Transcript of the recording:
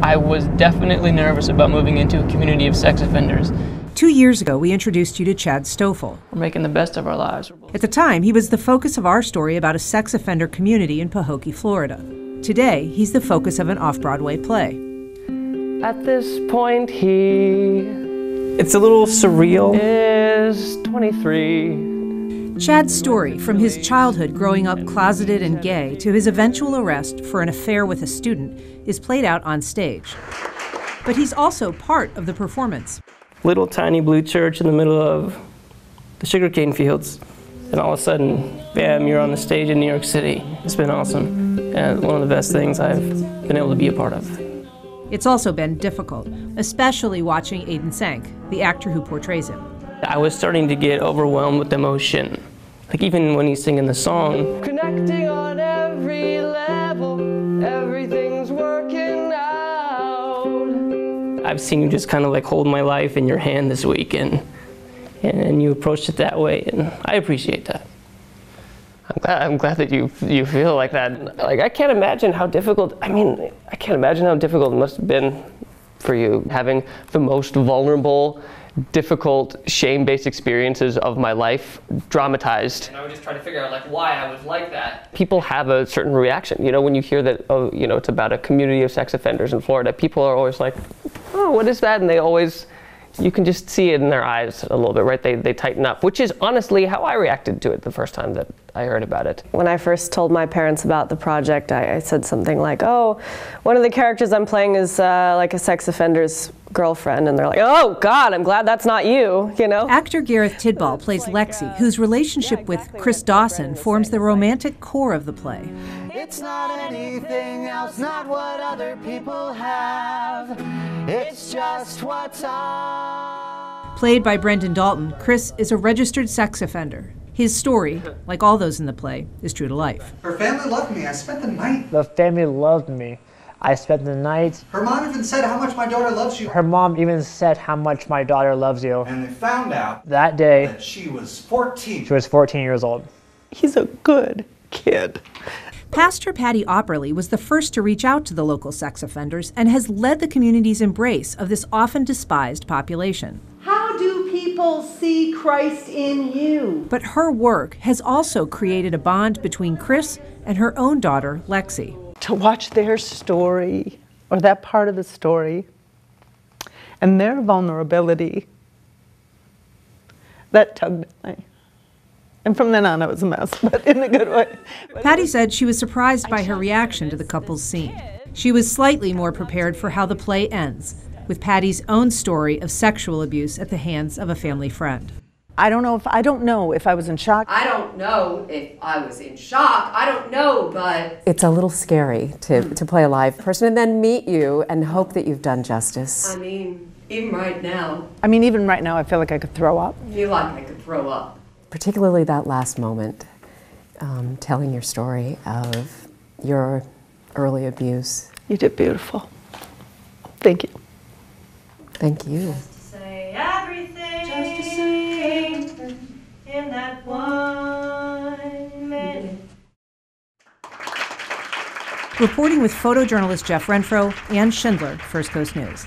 I was definitely nervous about moving into a community of sex offenders. 2 years ago, we introduced you to Chad Stoffel. We're making the best of our lives. At the time, he was the focus of our story about a sex offender community in Pahokee, Florida. Today, he's the focus of an off-Broadway play. At this point, It's a little surreal. is 23. Chad's story, from his childhood growing up closeted and gay to his eventual arrest for an affair with a student, is played out on stage. But he's also part of the performance. Little tiny blue church in the middle of the sugarcane fields. And all of a sudden, bam, you're on the stage in New York City. It's been awesome. And one of the best things I've been able to be a part of. It's also been difficult, especially watching Aiden Sank, the actor who portrays him. I was starting to get overwhelmed with emotion. Like even when he's singing the song. Connecting on every level, everything's working out. I've seen you just kind of like hold my life in your hand this week, and you approached it that way, and I appreciate that. I'm glad that you feel like that. Like, I can't imagine how difficult, I can't imagine how difficult it must have been for you, having the most vulnerable, difficult, shame-based experiences of my life dramatized. And I would just try to figure out why I was like that. People have a certain reaction. When you hear that, it's about a community of sex offenders in Florida, people are always like, oh, what is that? And they always, you can just see it in their eyes a little bit, right? They tighten up, which is honestly how I reacted to it the first time that I heard about it. When I first told my parents about the project, I said something like, oh, one of the characters I'm playing is like a sex offender's girlfriend, and they're like, oh God, I'm glad that's not you, Actor Gareth Tidball plays Lexi, whose relationship with Chris Dawson forms the romantic core of the play. It's not anything else, not what other people have. It's just what's up. Played by Brendan Dalton, Chris is a registered sex offender. His story, like all those in the play, is true to life. Her family loved me. I spent the night. The family loved me. I spent the night. Her mom even said how much my daughter loves you. Her mom even said how much my daughter loves you. And they found out that day that she was 14. She was 14 years old. He's a good kid. Pastor Patty Opperly was the first to reach out to the local sex offenders and has led the community's embrace of this often despised population. How do people see Christ in you? But her work has also created a bond between Chris and her own daughter, Lexi. To watch their story, or that part of the story, and their vulnerability, that tugged at me. And from then on, I was a mess, but in a good way. Patty said she was surprised by her reaction to the couple's scene. She was slightly more prepared for how the play ends, with Patty's own story of sexual abuse at the hands of a family friend. I don't know if I was in shock. I don't know if I was in shock. I don't know, but it's a little scary to play a live person and then meet you and hope that you've done justice. Even right now. Even right now, I feel like I could throw up. I feel like I could throw up. Particularly that last moment, telling your story of your early abuse. You did beautiful. Thank you. Thank you. Just to say everything, just to say in that 1 minute. Reporting with photojournalist Jeff Renfro, Ann Schindler, First Coast News.